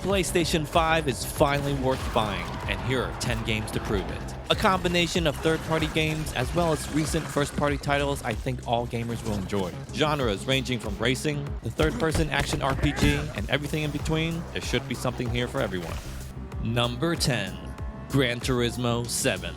PlayStation 5 is finally worth buying, and here are 10 games to prove it. A combination of third-party games as well as recent first-party titles I think all gamers will enjoy. Genres ranging from racing, the third-person action RPG, and everything in between, there should be something here for everyone. Number 10. Gran Turismo 7.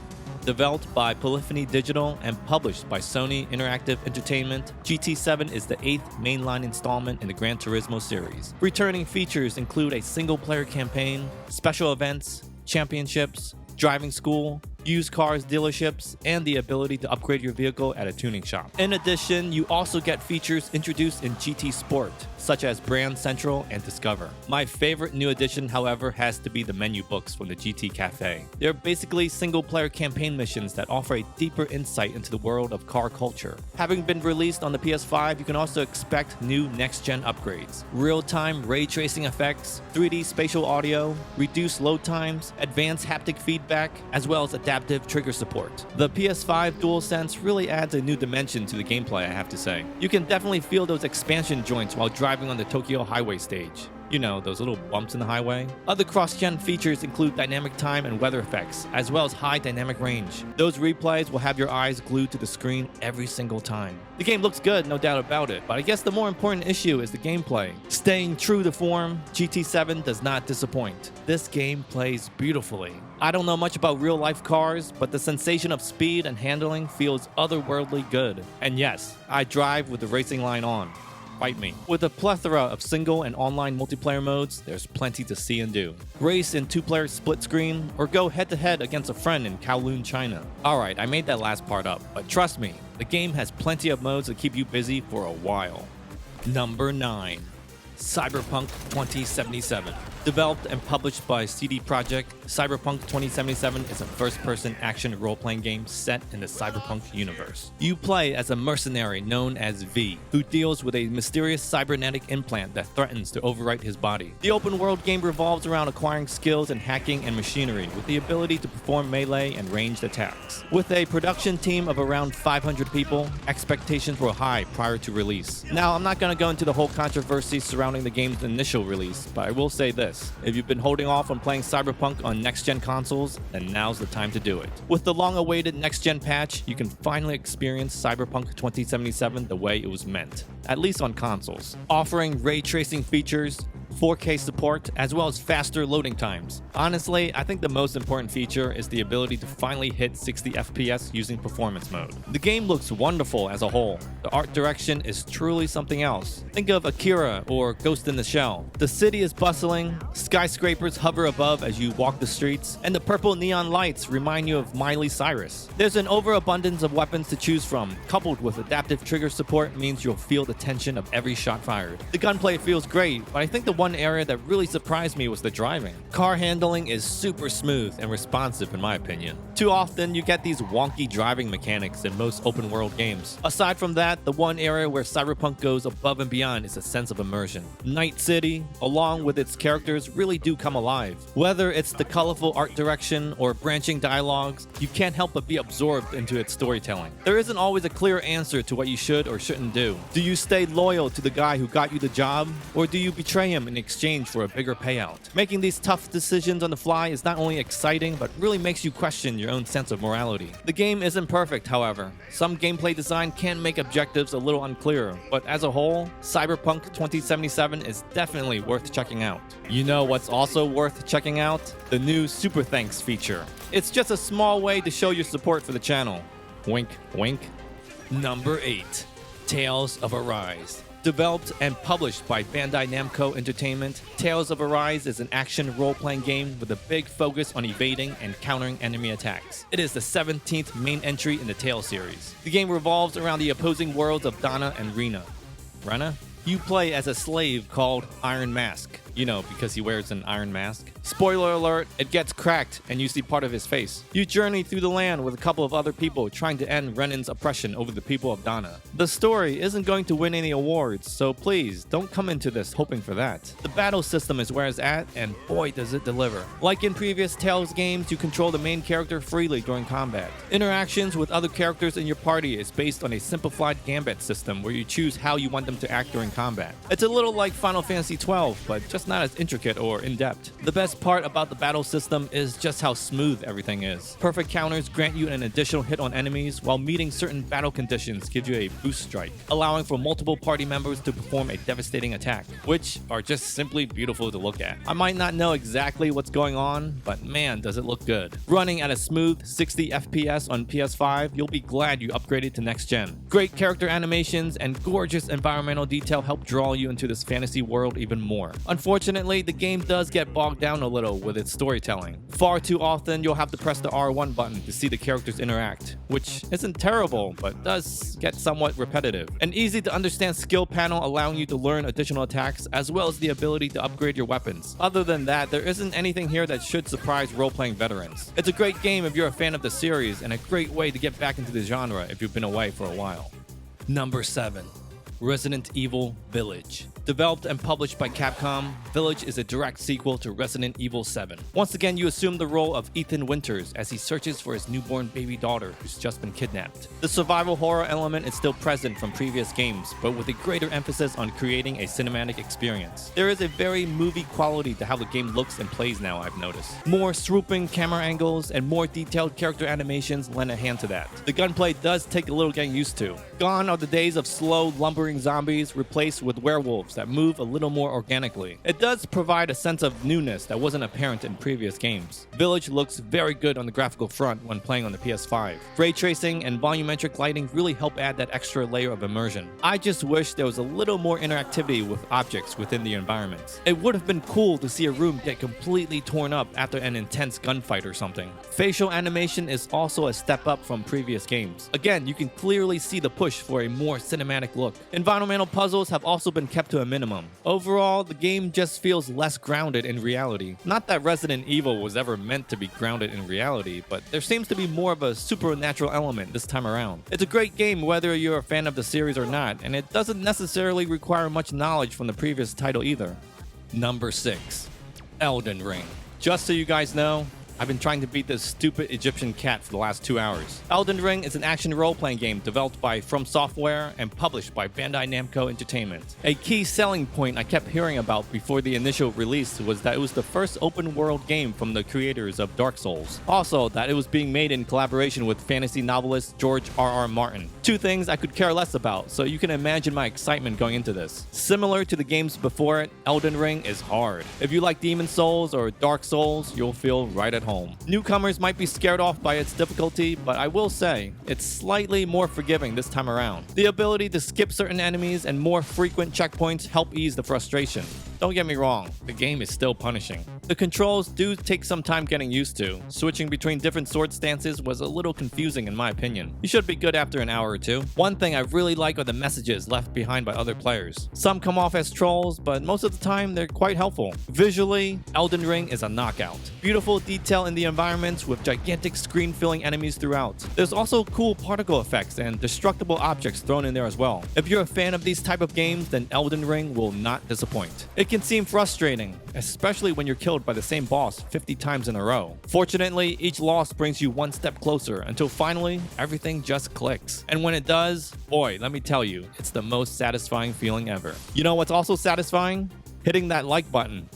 Developed by Polyphony Digital and published by Sony Interactive Entertainment, GT7 is the 8th mainline installment in the Gran Turismo series. Returning features include a single-player campaign, special events, championships, driving school, used cars dealerships, and the ability to upgrade your vehicle at a tuning shop. In addition, you also get features introduced in GT Sport, such as Brand Central and Discover. My favorite new addition, however, has to be the menu books from the GT Cafe. They're basically single-player campaign missions that offer a deeper insight into the world of car culture. Having been released on the PS5, you can also expect new next-gen upgrades, real-time ray tracing effects, 3D spatial audio, reduced load times, advanced haptic feedback, as well as adaptive trigger support. The PS5 DualSense really adds a new dimension to the gameplay, I have to say. You can definitely feel those expansion joints while driving on the Tokyo highway stage. You know, those little bumps in the highway. Other cross-gen features include dynamic time and weather effects, as well as high dynamic range. Those replays will have your eyes glued to the screen every single time. The game looks good, no doubt about it, but I guess the more important issue is the gameplay. Staying true to form, GT7 does not disappoint. This game plays beautifully. I don't know much about real-life cars, but the sensation of speed and handling feels otherworldly good. And yes, I drive with the racing line on. Fight me. With a plethora of single and online multiplayer modes, there's plenty to see and do. Race in 2-player split screen, or go head-to-head against a friend in Kowloon, China. Alright, I made that last part up, but trust me, the game has plenty of modes to keep you busy for a while. Number 9. Cyberpunk 2077. Developed and published by CD Projekt, Cyberpunk 2077 is a first-person action role-playing game set in the Cyberpunk universe. You play as a mercenary known as V, who deals with a mysterious cybernetic implant that threatens to overwrite his body. The open-world game revolves around acquiring skills in hacking and machinery with the ability to perform melee and ranged attacks. With a production team of around 500 people, expectations were high prior to release. Now, I'm not going to go into the whole controversy surrounding the game's initial release, but I will say this. If you've been holding off on playing Cyberpunk on next-gen consoles, then now's the time to do it. With the long-awaited next-gen patch, you can finally experience Cyberpunk 2077 the way it was meant, at least on consoles, offering ray tracing features, 4K support, as well as faster loading times. Honestly, I think the most important feature is the ability to finally hit 60 FPS using performance mode. The game looks wonderful as a whole. The art direction is truly something else. Think of Akira or Ghost in the Shell. The city is bustling, skyscrapers hover above as you walk the streets, and the purple neon lights remind you of Miley Cyrus. There's an overabundance of weapons to choose from, coupled with adaptive trigger support means you'll feel the tension of every shot fired. The gunplay feels great, but I think the one area that really surprised me was the driving. Car handling is super smooth and responsive in my opinion. Too often you get these wonky driving mechanics in most open world games. Aside from that, the one area where Cyberpunk goes above and beyond is a sense of immersion. Night City, along with its characters, really do come alive. Whether it's the colorful art direction or branching dialogues, you can't help but be absorbed into its storytelling. There isn't always a clear answer to what you should or shouldn't do. Do you stay loyal to the guy who got you the job, or do you betray him in exchange for a bigger payout? Making these tough decisions on the fly is not only exciting, but really makes you question your own sense of morality. The game isn't perfect, however. Some gameplay design can make objectives a little unclear, but as a whole, Cyberpunk 2077 is definitely worth checking out. You know what's also worth checking out? The new Super Thanks feature. It's just a small way to show your support for the channel. Wink, wink. Number 8. Tales of Arise. Developed and published by Bandai Namco Entertainment, Tales of Arise is an action role-playing game with a big focus on evading and countering enemy attacks. It is the 17th main entry in the Tales series. The game revolves around the opposing worlds of Dana and Rena. Rena? You play as a slave called Iron Mask. You know, because he wears an iron mask. Spoiler alert, it gets cracked and you see part of his face. You journey through the land with a couple of other people trying to end Renan's oppression over the people of Dana. The story isn't going to win any awards, so please don't come into this hoping for that. The battle system is where it's at, and boy does it deliver. Like in previous Tales games, you control the main character freely during combat. Interactions with other characters in your party is based on a simplified gambit system where you choose how you want them to act during combat. It's a little like Final Fantasy XII, but just just not as intricate or in-depth. The best part about the battle system is just how smooth everything is. Perfect counters grant you an additional hit on enemies, while meeting certain battle conditions give you a boost strike, allowing for multiple party members to perform a devastating attack, which are just simply beautiful to look at. I might not know exactly what's going on, but man, does it look good. Running at a smooth 60 FPS on PS5, you'll be glad you upgraded to next gen. Great character animations and gorgeous environmental detail help draw you into this fantasy world even more. Unfortunately, the game does get bogged down a little with its storytelling. Far too often, you'll have to press the R1 button to see the characters interact, which isn't terrible, but does get somewhat repetitive. An easy to understand skill panel allowing you to learn additional attacks, as well as the ability to upgrade your weapons. Other than that, there isn't anything here that should surprise role-playing veterans. It's a great game if you're a fan of the series, and a great way to get back into the genre if you've been away for a while. Number 7. Resident Evil Village. Developed and published by Capcom, Village is a direct sequel to Resident Evil 7. Once again, you assume the role of Ethan Winters as he searches for his newborn baby daughter who's just been kidnapped. The survival horror element is still present from previous games, but with a greater emphasis on creating a cinematic experience. There is a very movie quality to how the game looks and plays now, I've noticed. More swooping camera angles and more detailed character animations lend a hand to that. The gunplay does take a little getting used to. Gone are the days of slow, lumbering zombies replaced with werewolves that move a little more organically. It does provide a sense of newness that wasn't apparent in previous games. Village looks very good on the graphical front when playing on the PS5. Ray tracing and volumetric lighting really help add that extra layer of immersion. I just wish there was a little more interactivity with objects within the environments. It would have been cool to see a room get completely torn up after an intense gunfight or something. Facial animation is also a step up from previous games. Again, you can clearly see the push for a more cinematic look. Environmental puzzles have also been kept to a minimum. Overall, the game just feels less grounded in reality. Not that Resident Evil was ever meant to be grounded in reality, but there seems to be more of a supernatural element this time around. It's a great game whether you're a fan of the series or not, and it doesn't necessarily require much knowledge from the previous title either. Number 6. Elden Ring. Just so you guys know, I've been trying to beat this stupid Egyptian cat for the last 2 hours. Elden Ring is an action role-playing game developed by From Software and published by Bandai Namco Entertainment. A key selling point I kept hearing about before the initial release was that it was the first open-world game from the creators of Dark Souls. Also, that it was being made in collaboration with fantasy novelist George R.R. Martin. Two things I could care less about, so you can imagine my excitement going into this. Similar to the games before it, Elden Ring is hard. If you like Demon Souls or Dark Souls, you'll feel right at home. Newcomers might be scared off by its difficulty, but I will say, it's slightly more forgiving this time around. The ability to skip certain enemies and more frequent checkpoints help ease the frustration. Don't get me wrong, the game is still punishing. The controls do take some time getting used to. Switching between different sword stances was a little confusing in my opinion. You should be good after an hour or two. One thing I really like are the messages left behind by other players. Some come off as trolls, but most of the time they're quite helpful. Visually, Elden Ring is a knockout. Beautiful detail in the environments with gigantic screen-filling enemies throughout. There's also cool particle effects and destructible objects thrown in there as well. If you're a fan of these type of games, then Elden Ring will not disappoint. It can seem frustrating, especially when you're killed by the same boss 50 times in a row. Fortunately, each loss brings you one step closer until finally, everything just clicks. And when it does, boy, let me tell you, it's the most satisfying feeling ever. You know what's also satisfying? Hitting that like button.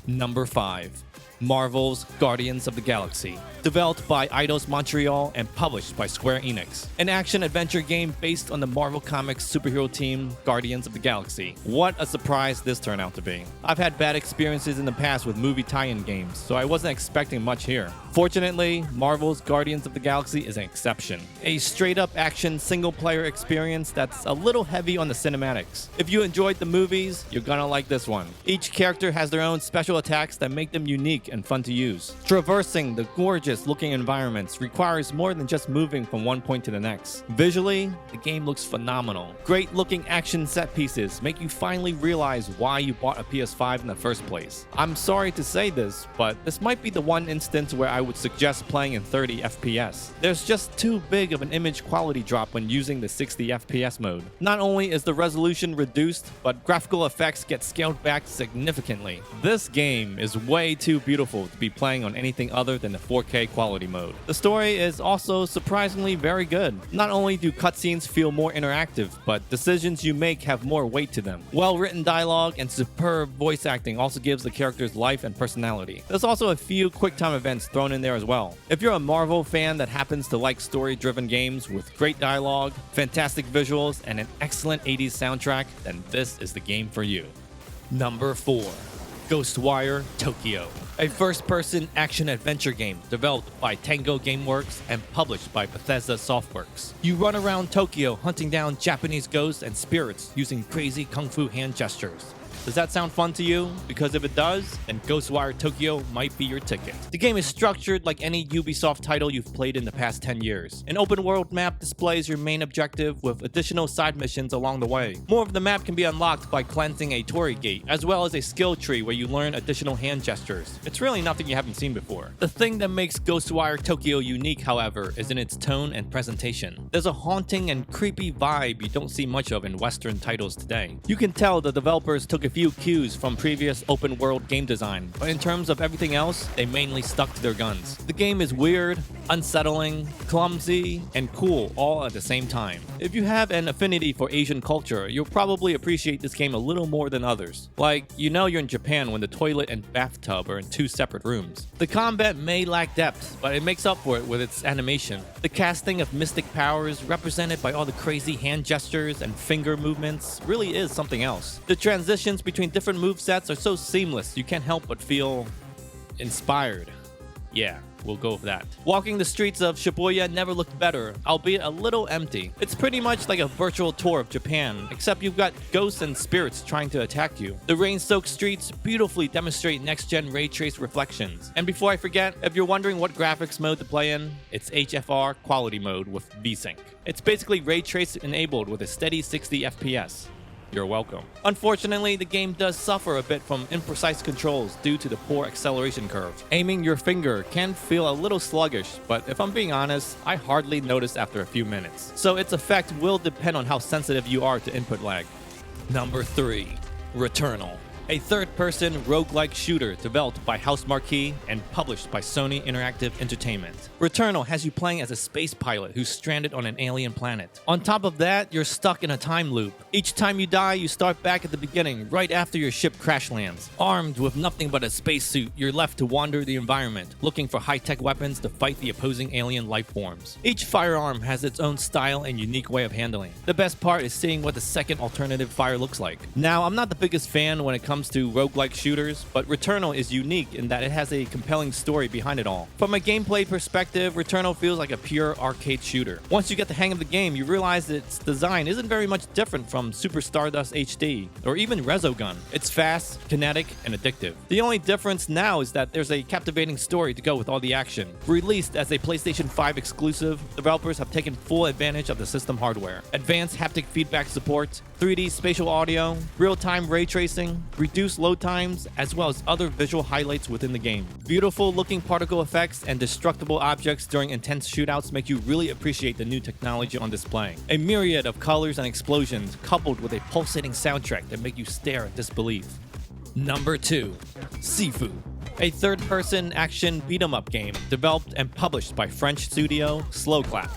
Number 5. Marvel's Guardians of the Galaxy. Developed by Eidos Montreal and published by Square Enix. An action-adventure game based on the Marvel Comics superhero team Guardians of the Galaxy. What a surprise this turned out to be. I've had bad experiences in the past with movie tie-in games, so I wasn't expecting much here. Fortunately, Marvel's Guardians of the Galaxy is an exception. A straight-up action single-player experience that's a little heavy on the cinematics. If you enjoyed the movies, you're gonna like this one. Each character has their own special attacks that make them unique and fun to use. Traversing the gorgeous looking environments requires more than just moving from one point to the next. Visually, the game looks phenomenal. Great looking action set pieces make you finally realize why you bought a PS5 in the first place. I'm sorry to say this, but this might be the one instance where I would suggest playing in 30 FPS. There's just too big of an image quality drop when using the 60 FPS mode. Not only is the resolution reduced, but graphical effects get scaled back significantly. This game game is way too beautiful to be playing on anything other than the 4K quality mode. The story is also surprisingly very good. Not only do cutscenes feel more interactive, but decisions you make have more weight to them. Well-written dialogue and superb voice acting also gives the characters life and personality. There's also a few quick-time events thrown in there as well. If you're a Marvel fan that happens to like story-driven games with great dialogue, fantastic visuals, and an excellent 80s soundtrack, then this is the game for you. Number 4. Ghostwire Tokyo, a first-person action-adventure game developed by Tango Gameworks and published by Bethesda Softworks. You run around Tokyo hunting down Japanese ghosts and spirits using crazy kung fu hand gestures. Does that sound fun to you? Because if it does, then Ghostwire Tokyo might be your ticket. The game is structured like any Ubisoft title you've played in the past 10 years. An open-world map displays your main objective with additional side missions along the way. More of the map can be unlocked by cleansing a Torii Gate, as well as a skill tree where you learn additional hand gestures. It's really nothing you haven't seen before. The thing that makes Ghostwire Tokyo unique, however, is in its tone and presentation. There's a haunting and creepy vibe you don't see much of in Western titles today. You can tell the developers took a few cues from previous open world game design, but in terms of everything else, they mainly stuck to their guns. The game is weird, unsettling, clumsy, and cool all at the same time. If you have an affinity for Asian culture, you'll probably appreciate this game a little more than others. Like, you know you're in Japan when the toilet and bathtub are in 2 separate rooms. The combat may lack depth, but it makes up for it with its animation. The casting of mystic powers, represented by all the crazy hand gestures and finger movements, really is something else. The transitions between different movesets are so seamless, you can't help but feel inspired. Yeah, we'll go with that. Walking the streets of Shibuya never looked better, albeit a little empty. It's pretty much like a virtual tour of Japan, except you've got ghosts and spirits trying to attack you. The rain-soaked streets beautifully demonstrate next-gen ray trace reflections. And before I forget, if you're wondering what graphics mode to play in, it's HFR quality mode with VSync. It's basically ray trace enabled with a steady 60 FPS. You're welcome. Unfortunately, the game does suffer a bit from imprecise controls due to the poor acceleration curve. Aiming your finger can feel a little sluggish, but if I'm being honest, I hardly noticed after a few minutes. So its effect will depend on how sensitive you are to input lag. Number 3. Returnal, a third-person roguelike shooter developed by House Marquee and published by Sony Interactive Entertainment. Returnal has you playing as a space pilot who's stranded on an alien planet. On top of that, you're stuck in a time loop. Each time you die, you start back at the beginning, right after your ship crash lands. Armed with nothing but a spacesuit, you're left to wander the environment, looking for high-tech weapons to fight the opposing alien life forms. Each firearm has its own style and unique way of handling. The best part is seeing what the second alternative fire looks like. Now, I'm not the biggest fan when it comes to roguelike shooters, but Returnal is unique in that it has a compelling story behind it all. From a gameplay perspective, Returnal feels like a pure arcade shooter. Once you get the hang of the game, you realize that its design isn't very much different from Super Stardust HD or even Resogun. It's fast, kinetic, and addictive. The only difference now is that there's a captivating story to go with all the action. Released as a PlayStation 5 exclusive, developers have taken full advantage of the system hardware. Advanced haptic feedback support, 3D spatial audio, real-time ray tracing, reduced load times, as well as other visual highlights within the game. Beautiful looking particle effects and destructible objects during intense shootouts make you really appreciate the new technology on display. A myriad of colors and explosions coupled with a pulsating soundtrack that make you stare at disbelief. Number 2. Sifu, a third-person action beat-em-up game developed and published by French studio Slowclap.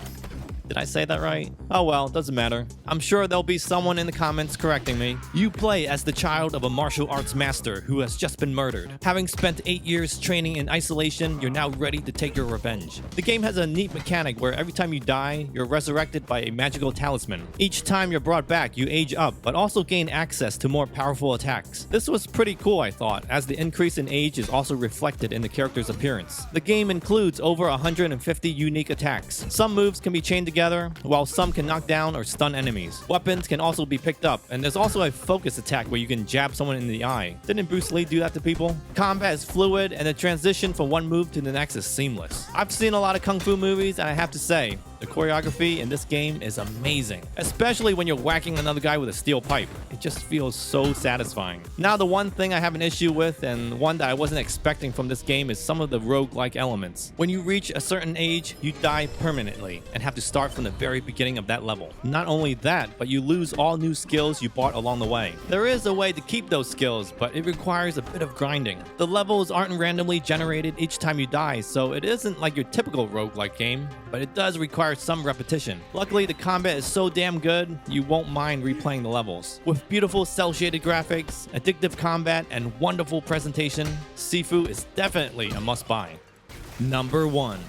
Did I say that right? Oh well, doesn't matter. I'm sure there'll be someone in the comments correcting me. You play as the child of a martial arts master who has just been murdered. Having spent 8 years training in isolation, you're now ready to take your revenge. The game has a neat mechanic where every time you die, you're resurrected by a magical talisman. Each time you're brought back, you age up, but also gain access to more powerful attacks. This was pretty cool, I thought, as the increase in age is also reflected in the character's appearance. The game includes over 150 unique attacks. Some moves can be chained together, while some can knock down or stun enemies. Weapons can also be picked up, and there's also a focus attack where you can jab someone in the eye. Didn't Bruce Lee do that to people? Combat is fluid, and the transition from one move to the next is seamless. I've seen a lot of kung fu movies, and I have to say, The choreography in this game is amazing, especially when you're whacking another guy with a steel pipe. It just feels so satisfying. Now, the one thing I have an issue with, and one that I wasn't expecting from this game, is some of the roguelike elements. When you reach a certain age, you die permanently and have to start from the very beginning of that level. Not only that, but you lose all new skills you bought along the way. There is a way to keep those skills, but it requires a bit of grinding. The levels aren't randomly generated each time you die, so it isn't like your typical roguelike game, but it does require some repetition. Luckily, the combat is so damn good, you won't mind replaying the levels. With beautiful cel-shaded graphics, addictive combat, and wonderful presentation, Sifu is definitely a must-buy. Number 1.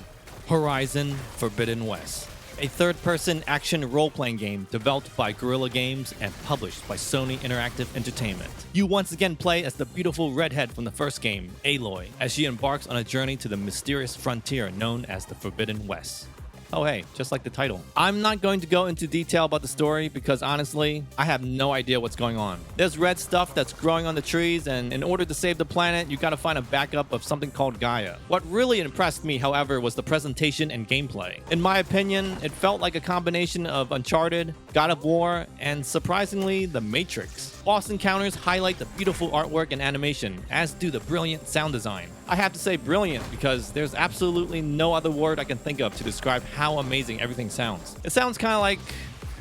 Horizon Forbidden West. A third-person action role-playing game developed by Guerrilla Games and published by Sony Interactive Entertainment. You once again play as the beautiful redhead from the first game, Aloy, as she embarks on a journey to the mysterious frontier known as the Forbidden West. Oh hey, just like the title. I'm not going to go into detail about the story because honestly, I have no idea what's going on. There's red stuff that's growing on the trees, and in order to save the planet, you gotta find a backup of something called Gaia. What really impressed me, however, was the presentation and gameplay. In my opinion, it felt like a combination of Uncharted, God of War, and surprisingly, The Matrix. Boss encounters highlight the beautiful artwork and animation, as do the brilliant sound design. I have to say brilliant because there's absolutely no other word I can think of to describe how amazing everything sounds. It sounds kind of like,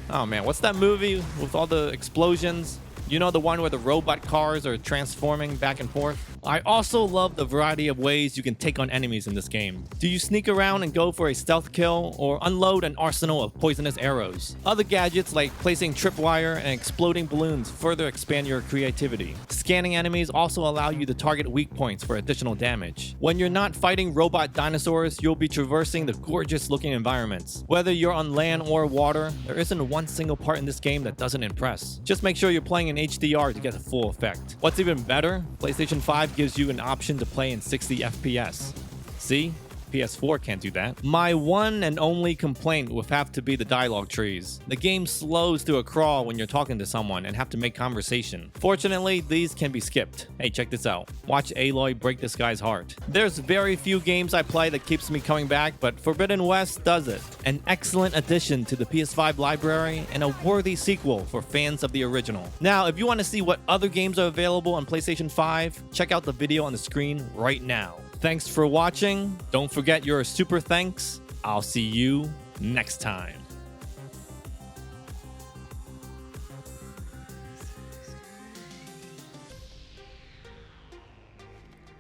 oh man, what's that movie with all the explosions? You know, the one where the robot cars are transforming back and forth? I also love the variety of ways you can take on enemies in this game. Do you sneak around and go for a stealth kill, or unload an arsenal of poisonous arrows? Other gadgets like placing tripwire and exploding balloons further expand your creativity. Scanning enemies also allow you to target weak points for additional damage. When you're not fighting robot dinosaurs, you'll be traversing the gorgeous looking environments. Whether you're on land or water, there isn't one single part in this game that doesn't impress. Just make sure you're playing in HDR to get the full effect. What's even better, PlayStation 5 gives you an option to play in 60 FPS. See? PS4 can't do that. My one and only complaint would have to be the dialogue trees. The game slows to a crawl when you're talking to someone and have to make conversation. Fortunately, these can be skipped. Hey, check this out. Watch Aloy break this guy's heart. There's very few games I play that keeps me coming back, but Forbidden West does it. An excellent addition to the PS5 library and a worthy sequel for fans of the original. Now, if you want to see what other games are available on PlayStation 5, check out the video on the screen right now. Thanks for watching. Don't forget your super thanks. I'll see you next time.